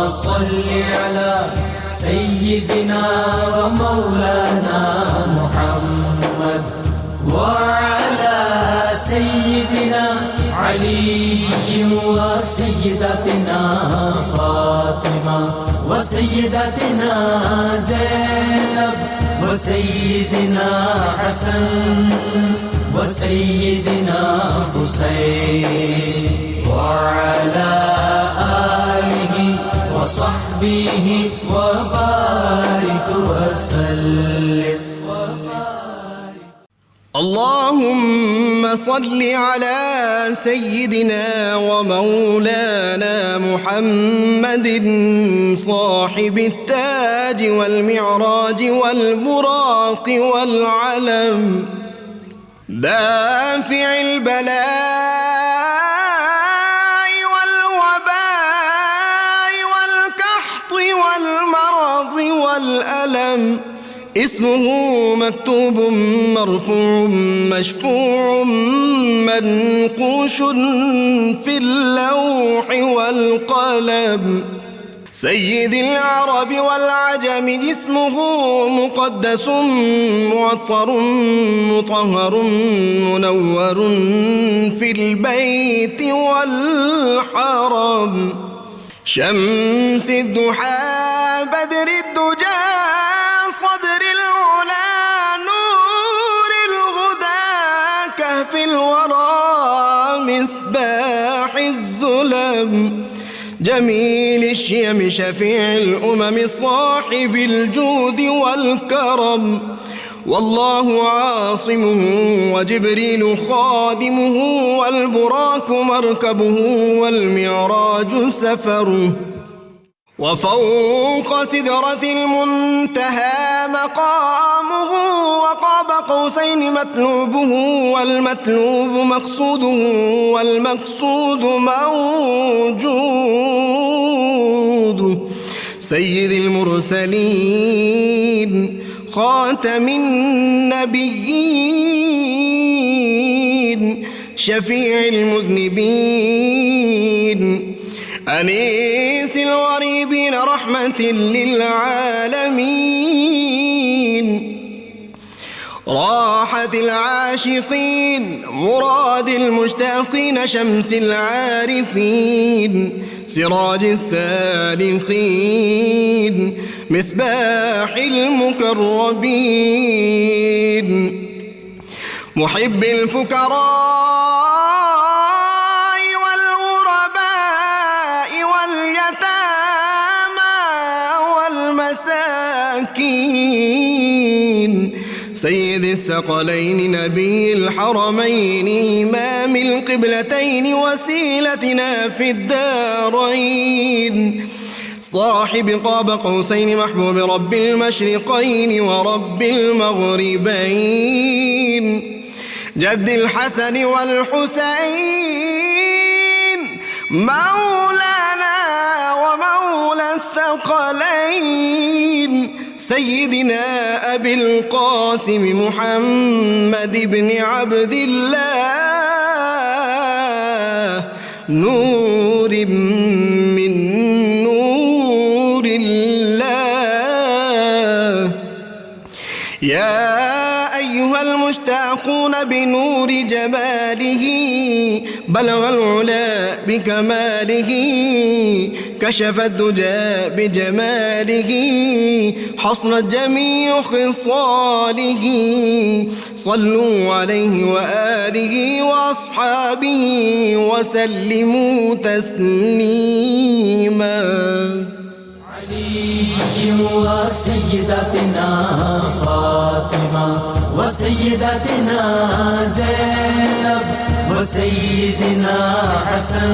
صل على سيدنا ومولانا محمد وعلى سيدنا علي وسيدتنا فاطمة وسيدتنا زينب وسيدنا حسن وسيدنا حسين وعلى آله وصحبه وبارك وسلم. اللهم صل على سيدنا ومولانا محمد صاحب التاج والمعراج والبراق والعلم دافع البلاء والوباء والقحط والمرض والألم اسمه مكتوب مرفوع مشفوع منقوش في اللوح والقلم سيد العرب والعجم جسمه مقدس معطر مطهر منور في البيت والحرم شمس الضحى بدر الدجى صدر العلا نور الهدى كهف الورى مصباح الظلم جميل الشيم شفيع الأمم صاحب الجود والكرم والله عاصمه وجبريل خادمه والبراك مركبه والمعراج سفره وفوق سدرة المنتهى مقامه وقاب قوسين مطلوبه والمطلوب مقصوده والمقصود موجود سيد المرسلين خاتم النبيين شفيع المذنبين أنيس الغريبين رحمة للعالمين راحة العاشقين مراد المشتاقين شمس العارفين سراج السالكين مصباح المقربين محب الفقراء سيد الثقلين نبي الحرمين إمام القبلتين وسيلتنا في الدارين صاحب قاب قوسين محبوب رب المشرقين ورب المغربين جد الحسن والحسين مولانا ومولى الثقلين سيدنا أبي القاسم محمد بن عبد الله نور من نور الله يا أيها المشتاقون بنور جماله بلغ العلا بكماله كشف الدجى بجماله حصنت جميع خصاله صلوا عليه وآله وأصحابه وسلموا تسليما علي وسيدتنا فاطمة وسيدتنا زينب وسيدنا حسن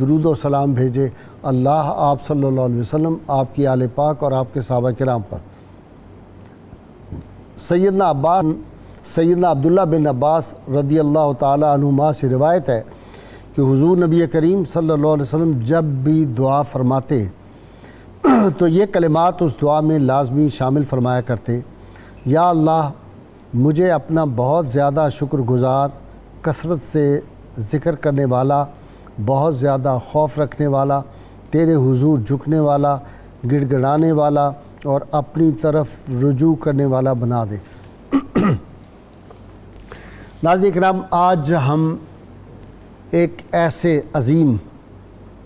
درود و سلام بھیجے اللہ آپ صلی اللہ علیہ وسلم، آپ کی آل پاک اور آپ کے صحابہ کرام پر۔ سیدنا عبداللہ بن عباس رضی اللہ تعالیٰ عنہما سے روایت ہے کہ حضور نبی کریم صلی اللہ علیہ وسلم جب بھی دعا فرماتے تو یہ کلمات اس دعا میں لازمی شامل فرمایا کرتے: یا اللہ مجھے اپنا بہت زیادہ شکر گزار، کثرت سے ذکر کرنے والا، بہت زیادہ خوف رکھنے والا، تیرے حضور جھکنے والا، گڑ گڑانے والا اور اپنی طرف رجوع کرنے والا بنا دے۔ ناظرین کرام، آج ہم ایک ایسے عظیم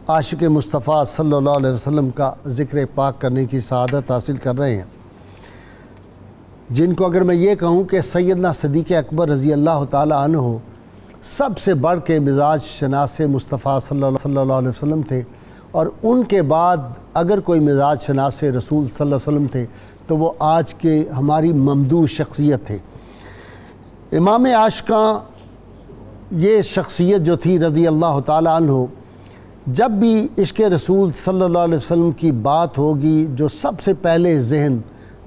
عاشق مصطفیٰ صلی اللہ علیہ وسلم کا ذکر پاک کرنے کی سعادت حاصل کر رہے ہیں، جن کو اگر میں یہ کہوں کہ سیدنا صدیق اکبر رضی اللہ تعالیٰ عنہ سب سے بڑھ کے مزاج شناس مصطفیٰ صلی اللہ علیہ وسلم تھے، اور ان کے بعد اگر کوئی مزاج شناس رسول صلی اللہ علیہ وسلم تھے تو وہ آج کے ہماری ممدوح شخصیت تھے۔ امام عاشقاں یہ شخصیت جو تھی رضی اللہ تعالیٰ عنہ، جب بھی عشق رسول صلی اللہ علیہ وسلم کی بات ہوگی جو سب سے پہلے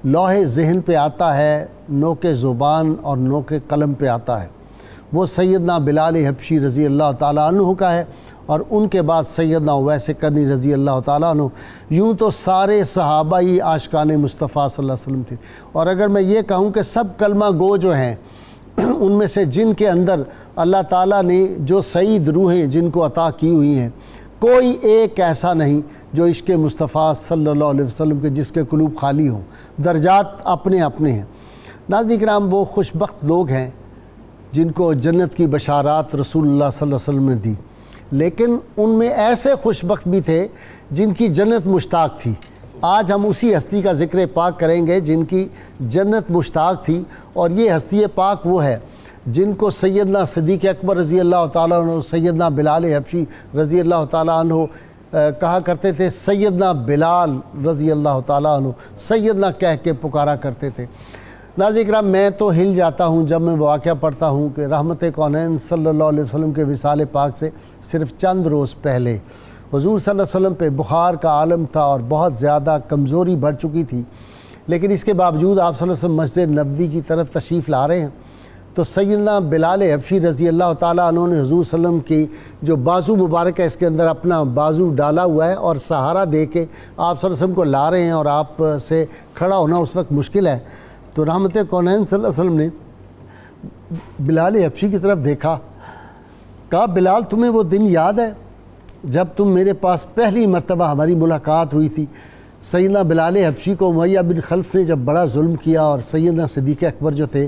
لوح ذہن پہ آتا ہے، نوک زبان اور نوک قلم پہ آتا ہے، وہ سیدنا بلال حبشی رضی اللہ تعالیٰ عنہ کا ہے، اور ان کے بعد سیدنا اویس قرنی رضی اللہ تعالیٰ عنہ۔ یوں تو سارے صحابہ ہی عاشقان مصطفیٰ صلی اللہ علیہ وسلم تھے، اور اگر میں یہ کہوں کہ سب کلمہ گو جو ہیں ان میں سے جن کے اندر اللہ تعالیٰ نے جو سعید روحیں جن کو عطا کی ہوئی ہیں، کوئی ایک ایسا نہیں جو عشق مصطفیٰ صلی اللہ علیہ وسلم کے جس کے قلوب خالی ہوں، درجات اپنے اپنے ہیں۔ ناظرین کرام، وہ خوش بخت لوگ ہیں جن کو جنت کی بشارات رسول اللہ صلی اللہ علیہ وسلم نے دی، لیکن ان میں ایسے خوش بخت بھی تھے جن کی جنت مشتاق تھی۔ آج ہم اسی ہستی کا ذکر پاک کریں گے جن کی جنت مشتاق تھی، اور یہ ہستی پاک وہ ہے جن کو سیدنا صدیق اکبر رضی اللہ تعالیٰ عنہ، سیدنا بلال حبشی رضی اللہ تعالیٰ عنہ کہا کرتے تھے سیدنا بلال رضی اللہ تعالیٰ عنہ، سیدنا کہہ کے پکارا کرتے تھے۔ ناظرین کرام، میں تو ہل جاتا ہوں جب میں واقعہ پڑھتا ہوں کہ رحمت کونین صلی اللہ علیہ وسلم کے وصال پاک سے صرف چند روز پہلے حضور صلی اللہ علیہ وسلم پہ بخار کا عالم تھا اور بہت زیادہ کمزوری بڑھ چکی تھی، لیکن اس کے باوجود آپ صلی اللہ علیہ وسلم مسجد نبوی کی طرف تشریف لا رہے ہیں، تو سیدنا بلال حبشی رضی اللہ تعالیٰ عنہ نے حضور صلی اللہ علیہ وسلم کی جو بازو مبارک ہے اس کے اندر اپنا بازو ڈالا ہوا ہے اور سہارا دے کے آپ صلی اللہ علیہ وسلم کو لا رہے ہیں، اور آپ سے کھڑا ہونا اس وقت مشکل ہے۔ تو رحمت کونین صلی اللہ علیہ وسلم نے بلال حبشی کی طرف دیکھا، کہا بلال تمہیں وہ دن یاد ہے جب تم میرے پاس پہلی مرتبہ ہماری ملاقات ہوئی تھی؟ سیدنا بلال حبشی کو امیہ بن خلف نے جب بڑا ظلم کیا اور سیدنا صدیق اکبر جو تھے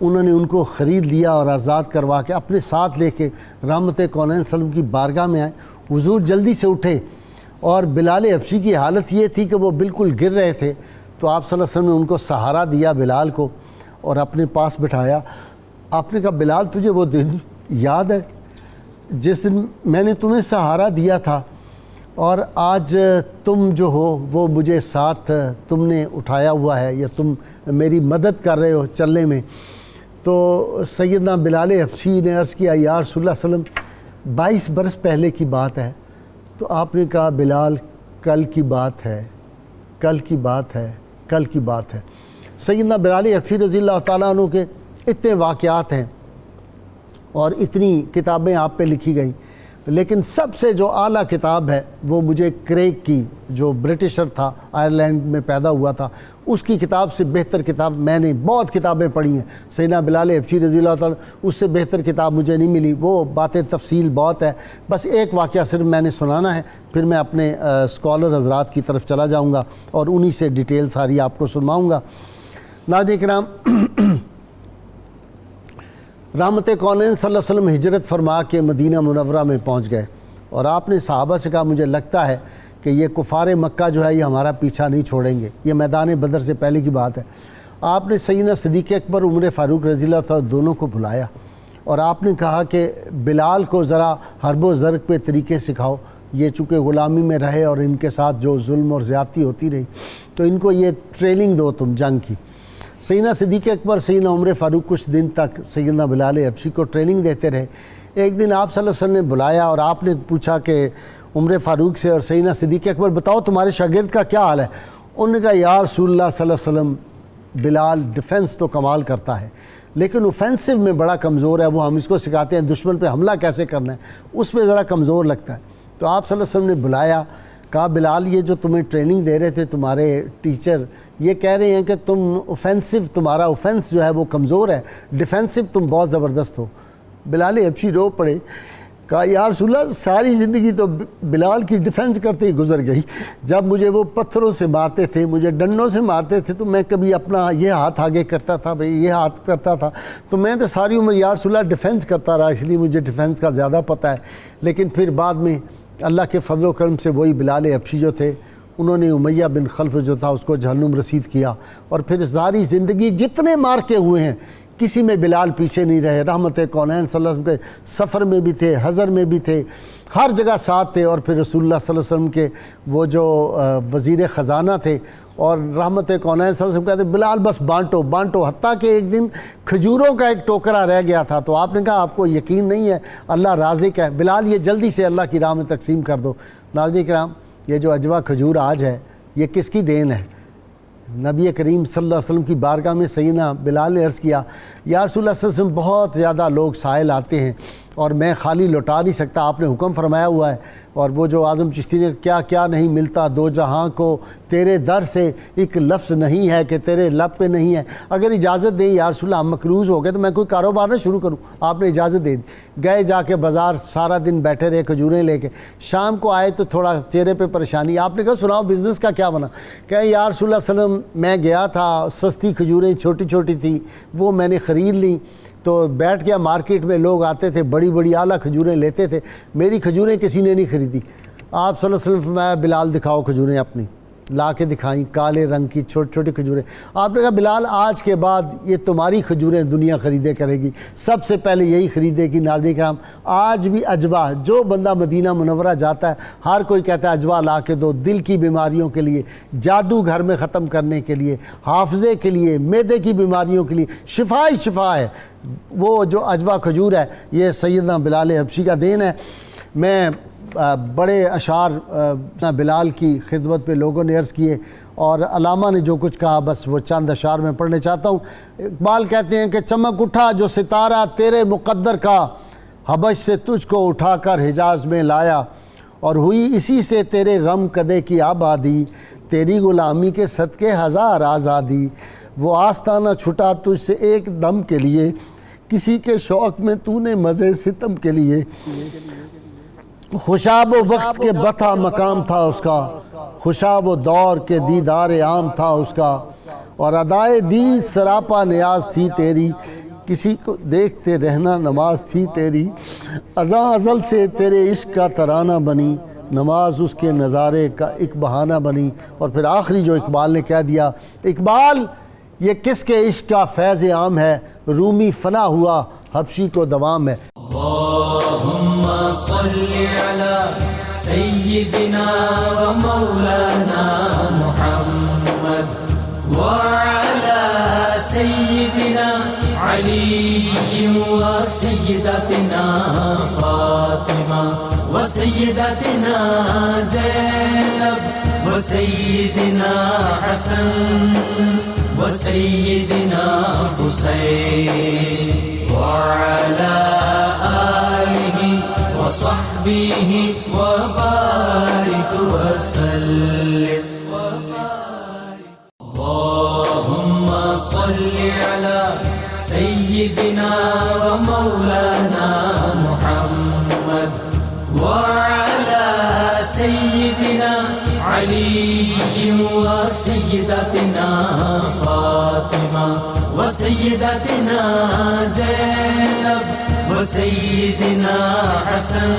انہوں نے ان کو خرید لیا اور آزاد کروا کے اپنے ساتھ لے کے رحمت کونین صلی اللہ علیہ وسلم کی بارگاہ میں آئے۔ حضور جلدی سے اٹھے اور بلال حبشی کی حالت یہ تھی کہ وہ بالکل گر رہے تھے، تو آپ صلی اللہ علیہ وسلم نے ان کو سہارا دیا بلال کو اور اپنے پاس بٹھایا۔ آپ نے کہا بلال تجھے وہ دن یاد ہے جس دن میں نے تمہیں سہارا دیا تھا، اور آج تم جو ہو وہ مجھے ساتھ تم نے اٹھایا ہوا ہے یا تم میری مدد کر رہے ہو چلنے میں؟ تو سیدنا بلال حبشی نے عرض کیا یا رسول اللہ صلی اللہ علیہ وسلم 22 برس پہلے کی بات ہے۔ تو آپ نے کہا بلال کل کی بات ہے، کل کی بات ہے، کل کی بات ہے۔ سیدنا بلال حبشی رضی اللہ تعالیٰ عنہ کے اتنے واقعات ہیں اور اتنی کتابیں آپ پہ لکھی گئیں، لیکن سب سے جو اعلیٰ کتاب ہے وہ مجھے کریگ کی، جو برٹشر تھا آئرلینڈ میں پیدا ہوا تھا، اس کی کتاب سے بہتر کتاب میں نے بہت کتابیں پڑھی ہیں سیدنا بلال حبشی رضی اللہ تعالیٰ، اس سے بہتر کتاب مجھے نہیں ملی، وہ باتیں تفصیل بہت ہے۔ بس ایک واقعہ صرف میں نے سنانا ہے، پھر میں اپنے اسکالر حضرات کی طرف چلا جاؤں گا اور انہی سے ڈیٹیل ساری آپ کو سنواؤں گا۔ ناظرین کرام، رحمت کونین صلی اللہ علیہ وسلم ہجرت فرما کے مدینہ منورہ میں پہنچ گئے، اور آپ نے صحابہ سے کہا مجھے لگتا ہے کہ یہ کفار مکہ جو ہے یہ ہمارا پیچھا نہیں چھوڑیں گے، یہ میدان بدر سے پہلے کی بات ہے۔ آپ نے سیدنا صدیق اکبر عمر فاروق رضی اللہ تعالیٰ دونوں کو بلایا، اور آپ نے کہا کہ بلال کو ذرا حرب و ضرب پہ طریقے سکھاؤ، یہ چونکہ غلامی میں رہے اور ان کے ساتھ جو ظلم اور زیادتی ہوتی رہی، تو ان کو یہ ٹریننگ دو تم جنگ کی۔ سیدنا صدیق اکبر سیدنا عمر فاروق کچھ دن تک سیدنا بلال حبشی کو ٹریننگ دیتے رہے، ایک دن آپ صلی اللہ علیہ وسلم نے بلایا اور آپ نے پوچھا کہ عمر فاروق سے اور سیدنا صدیق اکبر بتاؤ تمہارے شاگرد کا کیا حال ہے؟ انہوں نے کہا یا رسول اللہ صلی اللہ علیہ وسلم بلال ڈیفنس تو کمال کرتا ہے لیکن اوفینسو میں بڑا کمزور ہے، وہ ہم اس کو سکھاتے ہیں دشمن پہ حملہ کیسے کرنا ہے، اس میں ذرا کمزور لگتا ہے۔ تو آپ صلی اللہ علیہ وسلم نے بلایا، کہا بلال یہ جو تمہیں ٹریننگ دے رہے تھے تمہارے ٹیچر یہ کہہ رہے ہیں کہ تم اوفینسو، تمہارا اوفینس جو ہے وہ کمزور ہے، ڈیفینسو تم بہت زبردست ہو۔ بلال حبشی رو پڑے، کہا یا رسول اللہ ساری زندگی تو بلال کی ڈیفنس کرتے ہی گزر گئی، جب مجھے وہ پتھروں سے مارتے تھے، مجھے ڈنڈوں سے مارتے تھے تو میں کبھی اپنا یہ ہاتھ آگے کرتا تھا، بھئی یہ ہاتھ کرتا تھا، تو میں تو ساری عمر یا رسول اللہ ڈیفنس کرتا رہا، اس لیے مجھے ڈیفنس کا زیادہ پتہ ہے۔ لیکن پھر بعد میں اللہ کے فضل و کرم سے وہی بلال حبشی جو تھے انہوں نے امیہ بن خلف جو تھا اس کو جہنم رسید کیا، اور پھر ساری زندگی جتنے مارکے ہوئے ہیں کسی میں بلال پیچھے نہیں رہے، رحمت کونین صلی اللہ علیہ وسلم کے سفر میں بھی تھے، حضر میں بھی تھے، ہر جگہ ساتھ تھے، اور پھر رسول اللہ صلی اللہ علیہ وسلم کے وہ جو وزیر خزانہ تھے، اور رحمت کونین صلی اللہ علیہ وسلم کہتے بلال بس بانٹو بانٹو، حتیٰ کہ ایک دن کھجوروں کا ایک ٹوکرا رہ گیا تھا تو آپ نے کہا آپ کو یقین نہیں ہے اللہ رازق ہے، بلال یہ جلدی سے اللہ کی راہ میں تقسیم کر دو۔ ناظرین کرام، یہ جو اجوا کھجور آج ہے یہ کس کی دین ہے؟ نبی کریم صلی اللہ علیہ وسلم کی بارگاہ میں سیدنا بلال نے عرض کیا یا رسول اللہ صلی اللہ علیہ وسلم بہت زیادہ لوگ سائل آتے ہیں اور میں خالی لوٹا نہیں سکتا، آپ نے حکم فرمایا ہوا ہے، اور وہ جو اعظم چشتی نے کیا کیا نہیں ملتا دو جہاں کو تیرے در سے ایک لفظ نہیں ہے کہ تیرے لب پہ نہیں ہے، اگر اجازت دیں یا رسول اللہ ہم مقروض ہو گئے تو میں کوئی کاروبار نہ شروع کروں، آپ نے اجازت دے دی۔ گئے جا کے بازار سارا دن بیٹھے رہے کھجوریں لے کے، شام کو آئے تو تھوڑا چہرے پہ پریشانی، آپ نے کہا سناؤ بزنس کا کیا بنا؟ کہیں یا رسول اللہ صلی اللہ علیہ وسلم میں گیا تھا، سستی کھجوریں چھوٹی چھوٹی تھی وہ میں نے خرید لی، تو بیٹھ گیا مارکیٹ میں، لوگ آتے تھے بڑی بڑی اعلیٰ کھجوریں لیتے تھے، میری کھجوریں کسی نے نہیں خریدی۔ آپ صلی اللہ علیہ وسلم فرمایا بلال دکھاؤ کھجوریں اپنی، لا کے دکھائیں، کالے رنگ کی چھوٹی چھوٹی کھجوریں۔ آپ نے کہا بلال آج کے بعد یہ تمہاری کھجوریں دنیا خریدے کرے گی، سب سے پہلے یہی خریدے گی۔ ناظرین کرام، آج بھی اجوا، جو بندہ مدینہ منورہ جاتا ہے ہر کوئی کہتا ہے اجوا لا کے دو، دل کی بیماریوں کے لیے، جادو گھر میں ختم کرنے کے لیے، حافظے کے لیے، معدے کی بیماریوں کے لیے، شفا ہی شفا ہے وہ جو اجوا کھجور ہے، یہ سیدنا بلال حبشی کا دین ہے۔ میں بڑے اشعار بلال کی خدمت پہ لوگوں نے عرض کیے اور علامہ نے جو کچھ کہا بس وہ چند اشعار میں پڑھنے چاہتا ہوں۔ اقبال کہتے ہیں کہ چمک اٹھا جو ستارہ تیرے مقدر کا، حبش سے تجھ کو اٹھا کر حجاز میں لایا، اور ہوئی اسی سے تیرے غم کدے کی آبادی، تیری غلامی کے صدقے ہزار آزادی، وہ آستانہ چھٹا تجھ سے ایک دم کے لیے، کسی کے شوق میں تو نے مزے ستم کے لیے، خوشاب و وقت کے بتا مقام تھا اس کا، خوشاب و دور کے دیدار عام تھا اس کا، اور ادائے دید سراپا نیاز تھی تیری، کسی کو دیکھتے رہنا نماز تھی تیری، ازاں ازل سے تیرے عشق کا ترانہ بنی، نماز اس کے نظارے کا ایک بہانہ بنی۔ اور پھر آخری جو اقبال نے کہہ دیا، اقبال یہ کس کے عشق کا فیض عام ہے، رومی فنا ہوا حبشی کو دوام ہے۔ اللہم صلی علی سیدنا و مولانا محمد وعلی سیدنا علی و سیدتنا فاطمہ و سیدتنا زینب و سیدنا حسن و سیدنا حسین وعلى آله وصحبه وبارك وسلم اللهم صل على سيدنا ومولانا محمد وعلى سيدنا علي وسيدتنا فاطمة وسيدتنا زينب وسيدنا حسن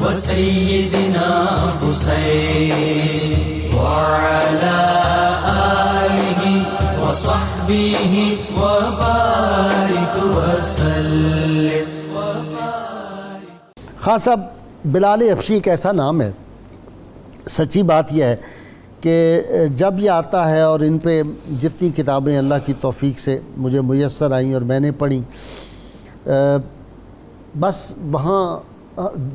وسيدنا حسين وعلى آله وصحبه وبارك وسلم۔ خان صاحب، بلال حبشی ایک ایسا نام ہے، سچی بات یہ ہے کہ جب یہ آتا ہے اور ان پہ جتنی کتابیں اللہ کی توفیق سے مجھے میسر آئیں اور میں نے پڑھی، بس وہاں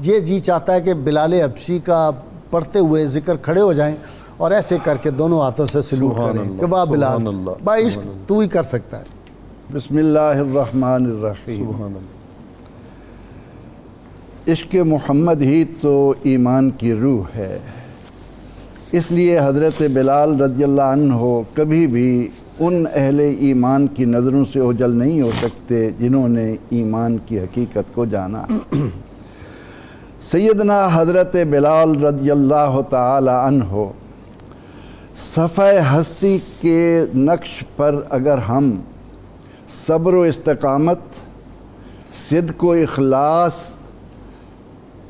یہ جی چاہتا ہے کہ بلال حبشی کا پڑھتے ہوئے ذکر کھڑے ہو جائیں اور ایسے کر کے دونوں ہاتھوں سے سلوٹ کریں کہ واہ بلال، با عشق تو ہی کر سکتا ہے۔ بسم اللہ الرحمن الرحیم۔ عشق محمد ہی تو ایمان کی روح ہے، اس لیے حضرت بلال رضی اللہ عنہ کبھی بھی ان اہل ایمان کی نظروں سے اوجھل نہیں ہو سکتے جنہوں نے ایمان کی حقیقت کو جانا۔ سیدنا حضرت بلال رضی اللہ تعالی عنہ صفحہ ہستی کے نقش پر اگر ہم صبر و استقامت، صدق و اخلاص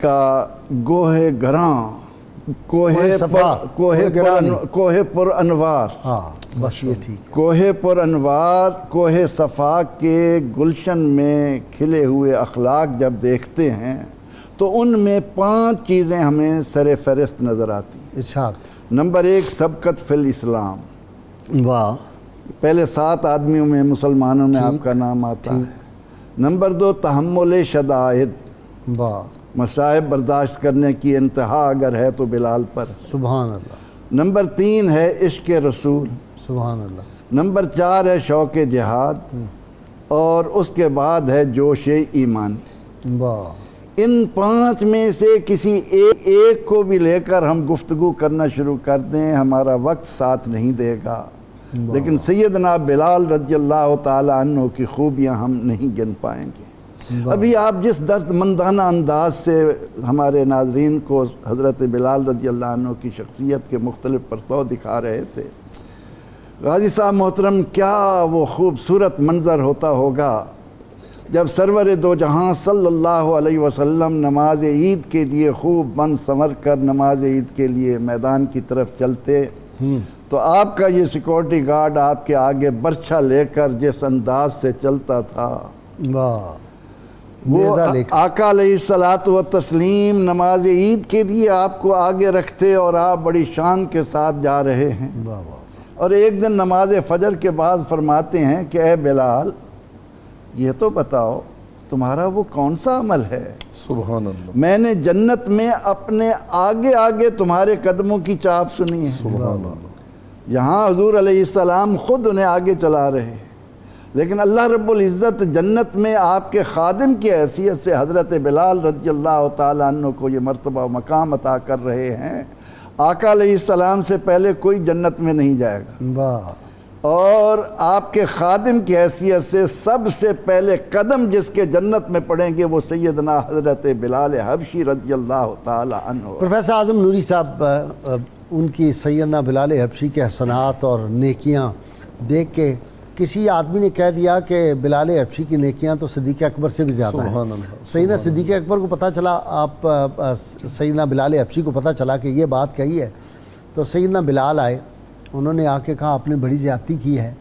کا کوہ پر انوار، ہاں بس یہ ٹھیک، کوہ پر انوار، کوہ صفا کے گلشن میں کھلے ہوئے اخلاق جب دیکھتے ہیں تو ان میں 5 چیزیں ہمیں سر فہرست نظر آتی ہیں۔ ارشاد۔ نمبر 1 سبقت فی الاسلام، واہ، پہلے 7 آدمیوں میں مسلمانوں میں آپ کا نام آتا ہے۔ نمبر 2 تحمل شدائد، واہ، مصائب برداشت کرنے کی انتہا اگر ہے تو بلال پر۔ سبحان اللہ، نمبر 3 ہے عشق رسول۔ سبحان اللہ، نمبر 4 ہے شوق جہاد، اور اس کے بعد ہے جوش ایمان۔ واہ، ان 5 میں سے کسی ایک کو بھی لے کر ہم گفتگو کرنا شروع کر دیں ہمارا وقت ساتھ نہیں دے گا، لیکن سیدنا بلال رضی اللہ تعالی عنہ کی خوبیاں ہم نہیں گن پائیں گے۔ ابھی آپ جس درد مندانہ انداز سے ہمارے ناظرین کو حضرت بلال رضی اللہ عنہ کی شخصیت کے مختلف پرتو دکھا رہے تھے، غازی صاحب محترم، کیا وہ خوبصورت منظر ہوتا ہوگا جب سرور دو جہاں صلی اللہ علیہ وسلم نماز عید کے لیے خوب بن سنور کر نماز عید کے لیے میدان کی طرف چلتے تو آپ کا یہ سیکورٹی گارڈ آپ کے آگے برچھا لے کر جس انداز سے چلتا تھا، واہ، وہ آقا علیہ الصلاۃ والتسلیم نماز عید کے لیے آپ کو آگے رکھتے اور آپ بڑی شان کے ساتھ جا رہے ہیں، واہ واہ، اور ایک دن نماز فجر کے بعد فرماتے ہیں کہ اے بلال، یہ تو بتاؤ تمہارا وہ کون سا عمل ہے؟ سبحان اللہ، میں نے جنت میں اپنے آگے آگے تمہارے قدموں کی چاپ سنی ہے۔ سبحان اللہ، یہاں حضور علیہ السلام خود انہیں آگے چلا رہے ہیں، لیکن اللہ رب العزت جنت میں آپ کے خادم کی حیثیت سے حضرت بلال رضی اللہ تعالیٰ عنہ کو یہ مرتبہ و مقام عطا کر رہے ہیں۔ آقا علیہ السلام سے پہلے کوئی جنت میں نہیں جائے گا، واہ، اور آپ کے خادم کی حیثیت سے سب سے پہلے قدم جس کے جنت میں پڑیں گے وہ سیدنا حضرت بلال حبشی رضی اللہ تعالی عنہ۔ پروفیسر اعظم نوری صاحب، ان کی سیدنا بلال حبشی کے حسنات اور نیکیاں دیکھ کے کسی آدمی نے کہہ دیا کہ بلال حبشی کی نیکیاں تو صدیق اکبر سے بھی زیادہ ہیں۔ سبحان اللہ، سیدنا صدیق اکبر کو پتہ چلا، آپ سیدنا بلال حبشی کو پتہ چلا کہ یہ بات کہی ہے، تو سیدنا بلال آئے، انہوں نے آ کے کہا آپ نے بڑی زیادتی کی ہے۔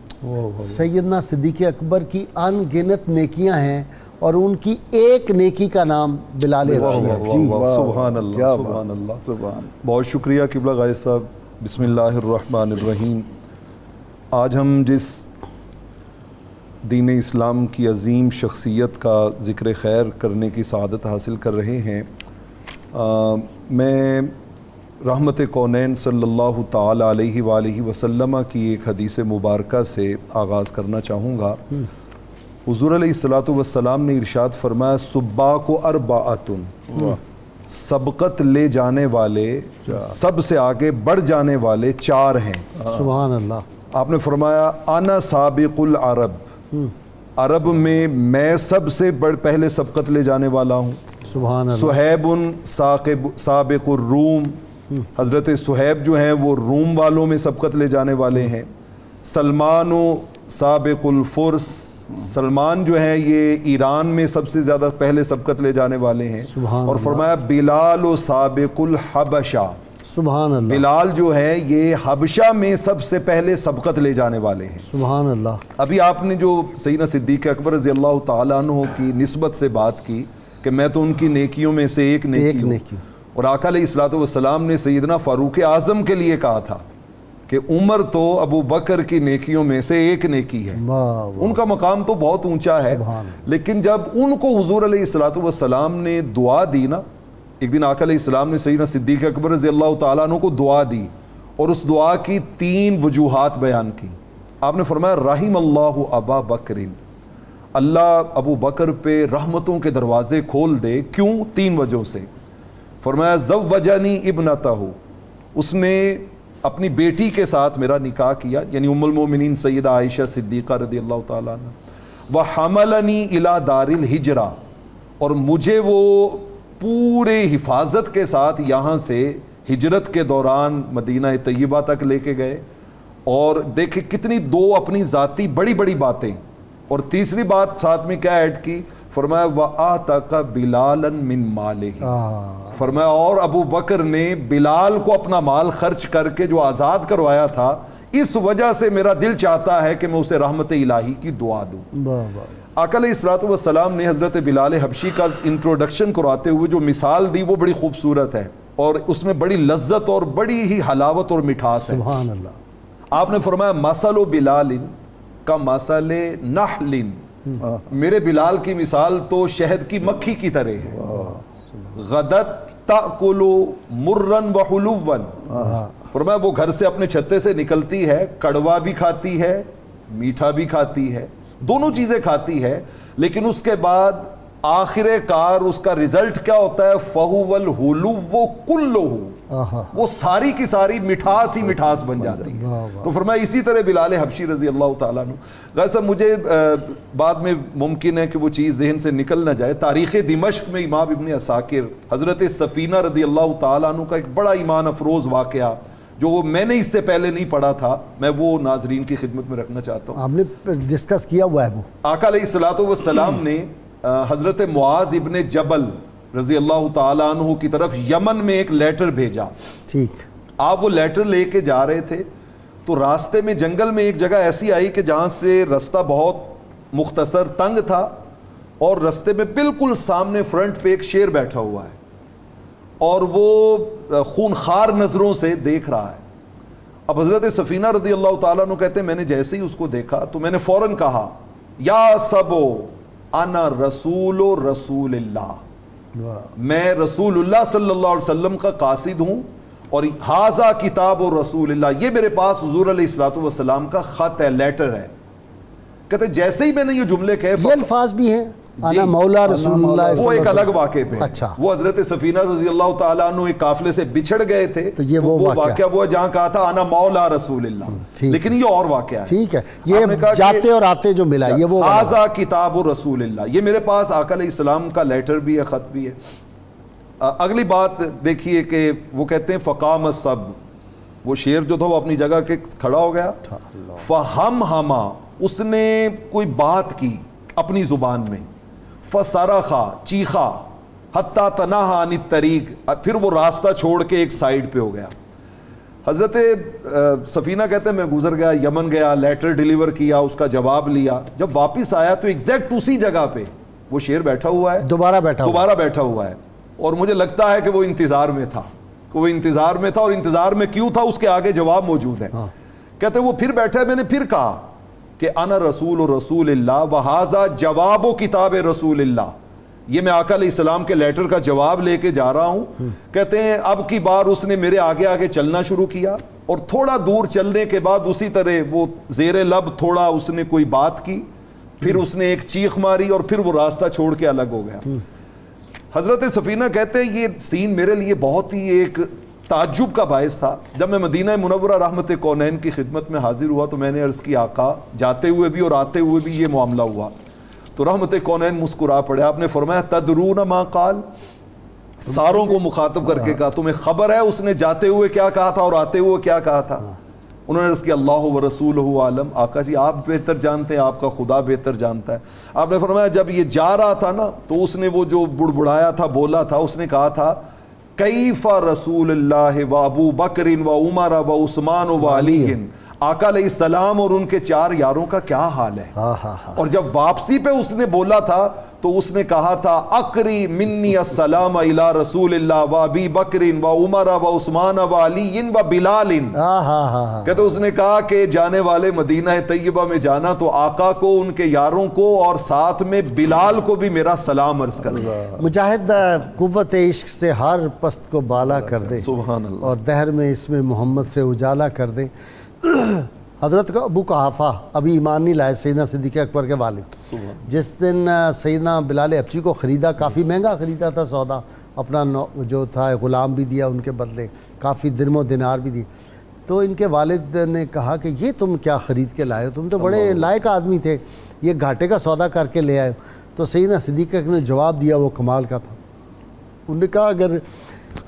سیدنا صدیق اکبر کی ان گنت نیکیاں ہیں اور ان کی ایک نیکی کا نام بلال حبشی ہے۔ جی، سبحان اللہ، سبحان اللہ، سبحان۔ بہت شکریہ قبلہ غازی صاحب۔ بسم اللہ الرحمن الرحیم۔ آج ہم جس دین اسلام کی عظیم شخصیت کا ذکر خیر کرنے کی سعادت حاصل کر رہے ہیں، میں رحمت کونین صلی اللہ تعالی علیہ وآلہ وسلم کی ایک حدیث مبارکہ سے آغاز کرنا چاہوں گا۔ حضور علیہ الصلاۃ والسلام نے ارشاد فرمایا، سباق اربعۃ، سبقت لے جانے والے، سب سے آگے بڑھ جانے والے 4 ہیں۔ سبحان اللہ۔ آپ نے فرمایا انا سابق العرب، عرب میں سب سے پہلے سبقت لے جانے والا ہوں۔ سبحان اللہ۔ صہیب سابق الروم، حضرت صہیب جو ہیں وہ روم والوں میں سبقت لے جانے والے ہیں۔ سلمان سابق الفرس، سلمان جو ہیں یہ ایران میں سب سے زیادہ پہلے سبقت لے جانے والے ہیں۔ اور فرمایا بلال سابق الحبشہ، سبحان اللہ۔ بلال جو ہے یہ حبشہ میں سب سے پہلے سبقت لے جانے والے ہیں۔ سبحان اللہ۔ ابھی آپ نے جو سیدنا صدیق اکبر رضی اللہ تعالیٰ عنہ کی نسبت سے بات کی کہ میں تو ان کی نیکیوں میں سے ایک نیکی ہوں، اور آقا علیہ الصلوۃ والسلام نے سیدنا فاروق اعظم کے لیے کہا تھا کہ عمر تو ابو بکر کی نیکیوں میں سے ایک نیکی ہے, ان کا مقام تو بہت اونچا ہے, لیکن جب ان کو حضور علیہ الصلوۃ والسلام نے دعا دی نا, ایک دن آقا علیہ السلام نے سیدنا صدیق اکبر رضی اللہ تعالیٰ عنہ کو دعا دی, اور اس دعا کی 3 وجوہات بیان کی. آپ نے فرمایا رحم اللہ ابا بکر, اللہ ابو بکر پہ رحمتوں کے دروازے کھول دے. کیوں؟ 3 وجہوں سے. فرمایا زوجنی ابنتہ, اس نے اپنی بیٹی کے ساتھ میرا نکاح کیا, یعنی ام المومنین سیدہ عائشہ صدیقہ رضی اللہ تعالیٰ عنہ. وحملنی الی دار الہجرہ, اور مجھے وہ پورے حفاظت کے ساتھ یہاں سے ہجرت کے دوران مدینہ طیبہ تک لے کے گئے. اور دیکھیں کتنی 2 اپنی ذاتی بڑی بڑی باتیں. اور تیسری بات ساتھ میں کیا ایڈ کی, فرمایا وَآتَقَ بِلَالًا مِّن مَالِهِ, فرمایا اور ابو بکر نے بلال کو اپنا مال خرچ کر کے جو آزاد کروایا تھا, اس وجہ سے میرا دل چاہتا ہے کہ میں اسے رحمت الہی کی دعا دوں. آقا علیہ الصلوۃ والسلام نے حضرت بلال حبشی کا انٹروڈکشن کراتے ہوئے جو مثال دی وہ بڑی خوبصورت ہے, اور اس میں بڑی لذت اور بڑی ہی حلاوت اور مٹھاس ہے. سبحان اللہ. آپ نے فرمایا مثل بلال کا مثل نحل, میرے بلال کی مثال تو شہد کی مکھی کی طرح ہے. غدت تأکل مرن وحلوا, فرمایا وہ گھر سے اپنے چھتے سے نکلتی ہے, کڑوا بھی کھاتی ہے میٹھا بھی کھاتی ہے, دونوں چیزیں کھاتی ہے, لیکن اس کے بعد آخر کار اس کا رزلٹ کیا ہوتا ہے, فہو الحلو کلہ, وہ ساری کی ساری مٹھاس ہی مٹھاس بن جاتی ہے. تو فرمایا اسی طرح بلال حبشی رضی اللہ تعالیٰ عنہ. غیر مجھے بعد میں ممکن ہے کہ وہ چیز ذہن سے نکل نہ جائے, تاریخ دمشق میں امام ابن عساکر حضرت سفینہ رضی اللہ تعالیٰ عنہ کا ایک بڑا ایمان افروز واقعہ جو میں نے اس سے پہلے نہیں پڑھا تھا, میں وہ ناظرین کی خدمت میں رکھنا چاہتا ہوں. آپ نے ڈسکس کیا ہوا ہے وہ. آقا علیہ الصلوۃ والسلام نے حضرت معاذ ابن جبل رضی اللہ تعالیٰ عنہ کی طرف یمن میں ایک لیٹر بھیجا. ٹھیک. آپ وہ لیٹر لے کے جا رہے تھے تو راستے میں جنگل میں ایک جگہ ایسی آئی کہ جہاں سے رستہ بہت مختصر تنگ تھا, اور رستے میں بالکل سامنے فرنٹ پہ ایک شیر بیٹھا ہوا ہے, اور وہ خونخوار نظروں سے دیکھ رہا ہے. اب حضرت سفینہ رضی اللہ تعالیٰ عنہ کہتے ہیں میں نے جیسے ہی اس کو دیکھا تو میں نے فوراً کہا یا سبو انا رسول اللہ, میں رسول اللہ صلی اللہ علیہ وسلم کا قاصد ہوں, اور ھذا کتاب رسول اللہ, یہ میرے پاس حضور علیہ الصلوۃ والسلام کا خط ہے, لیٹر ہے. کہتے جیسے ہی میں نے یہ جملے کہے, یہ الفاظ بھی ہیں انا مولا رسول اللہ, وہ ایک الگ واقعے پہ. اچھا. وہ حضرت سفینہ رضی اللہ تعالیٰ عنہ ایک قافلے سے بچھڑ گئے تھے, تو یہ وہ واقعہ وہ جہاں کہا تھا انا مولا رسول اللہ, لیکن یہ اور واقعہ ہے. ٹھیک ہے, یہ جاتے اور آتے جو ملا یہ وہ ھذا کتاب رسول اللہ, یہ میرے پاس آقا علیہ السلام کا لیٹر بھی ہے, خط بھی ہے. اگلی بات دیکھیے کہ وہ کہتے ہیں فقام الصب, وہ شیر جو تھا وہ اپنی جگہ کے کھڑا ہو گیا. فہمہما, اس نے کوئی بات کی اپنی زبان میں. فصرخا, چیخا. حتی تنہا عن الطریق, پھر وہ راستہ چھوڑ کے ایک سائیڈ پہ ہو گیا. حضرت سفینہ کہتے ہیں میں گزر گیا, یمن گیا, لیٹر ڈیلیور کیا, اس کا جواب لیا. جب واپس آیا تو ایگزیکٹ اسی جگہ پہ وہ شیر بیٹھا ہوا ہے, دوبارہ بیٹھا ہوا ہے, اور مجھے لگتا ہے کہ وہ انتظار میں تھا, اور انتظار میں کیوں تھا اس کے آگے جواب موجود ہے. کہتے ہیں وہ پھر بیٹھا ہے, میں نے پھر کہا کہ انا رسول اللہ وہذا جواب و کتاب رسول اللہ, یہ میں آقا علیہ السلام کے لیٹر کا جواب لے کے جا رہا ہوں. کہتے ہیں اب کی بار اس نے میرے آگے آگے چلنا شروع کیا, اور تھوڑا دور چلنے کے بعد اسی طرح وہ زیر لب تھوڑا اس نے کوئی بات کی, پھر اس نے ایک چیخ ماری, اور پھر وہ راستہ چھوڑ کے الگ ہو گیا. حضرت سفینہ کہتے ہیں یہ سین میرے لیے بہت ہی ایک تعجب کا باعث تھا. جب میں مدینہ منورہ رحمت کونین کی خدمت میں حاضر ہوا تو میں نے عرض کی آقا جاتے ہوئے بھی اور آتے ہوئے بھی یہ معاملہ ہوا. تو رحمت کونین مسکرا پڑے. آپ نے فرمایا تدرون ما قال, ساروں کو مخاطب کر کے کہا تمہیں خبر ہے اس نے جاتے ہوئے کیا کہا تھا اور آتے ہوئے کیا کہا تھا؟ انہوں نے عرض کیا اللہ و رسولہ عالم, آقا جی آپ بہتر جانتے ہیں, آپ کا خدا بہتر جانتا ہے. آپ نے فرمایا جب یہ جا رہا تھا نا تو اس نے وہ جو بڑبڑایا تھا, بولا تھا, اس نے کہا تھا کیف رسول اللہ و ابو بکر و عمر و عثمان و علی, آقا علیہ السلام اور ان کے 4 یاروں کا کیا حال ہے. اور جب واپسی پہ اس نے بولا تھا تو اس نے کہا تھا اقری منی السلام الی رسول اللہ و ابی بکر و عمر و عثمان و علی و بلال. کہتے اس نے کہا کہ جانے والے مدینہ طیبہ میں جانا تو آقا کو، ان کے یاروں کو اور ساتھ میں بلال کو بھی میرا سلام عرض کر. مجاہد قوت عشق سے ہر پست کو بالا کر دے، سبحان اللہ. اور دہر میں اس میں محمد سے اجالا کر دے. حضرت ابو قحافہ ابھی ایمان نہیں لائے، سیدنا صدیق اکبر کے والد، جس دن سیدنا بلال حبشی کو خریدا، کافی مہنگا خریدا تھا سودا، اپنا جو تھا غلام بھی دیا ان کے بدلے، کافی درم و دینار بھی دی. تو ان کے والد نے کہا کہ یہ تم کیا خرید کے لائے ہو، تم تو بڑے لائق آدمی تھے، یہ گھاٹے کا سودا کر کے لے آئے ہو. تو سیدنا صدیق نے جواب دیا، وہ کمال کا تھا. انہوں نے کہا اگر